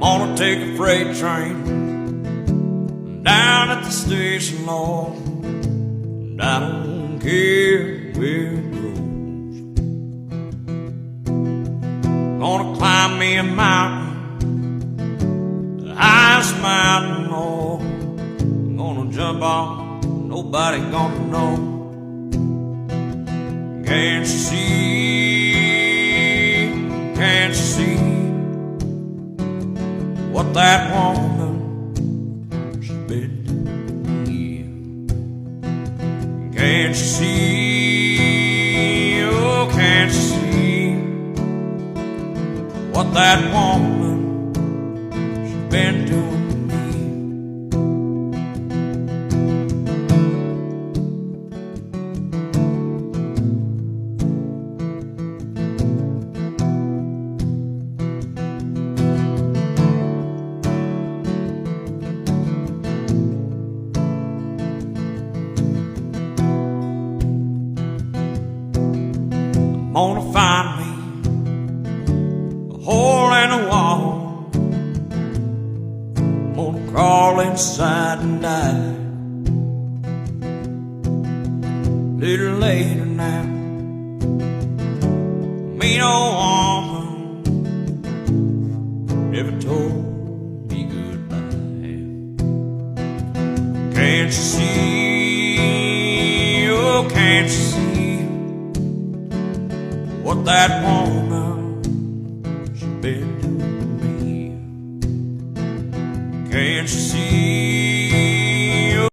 Gonna take a freight train down at the station, Lord, and I don't care where it goes. Gonna climb me a mountain, the highest mountain, Lord. I'm gonna jump off, nobody gonna know. Can't you see, can't you see what that woman she's been doing? Can't you see, oh can't you see what that woman she's been doing? Gonna find me a hole in the wall. Gonna crawl inside and die. Little later now, mean old woman never told me goodbye. Can't you see, oh can't you see what that woman she's been doing to me? Can't you see?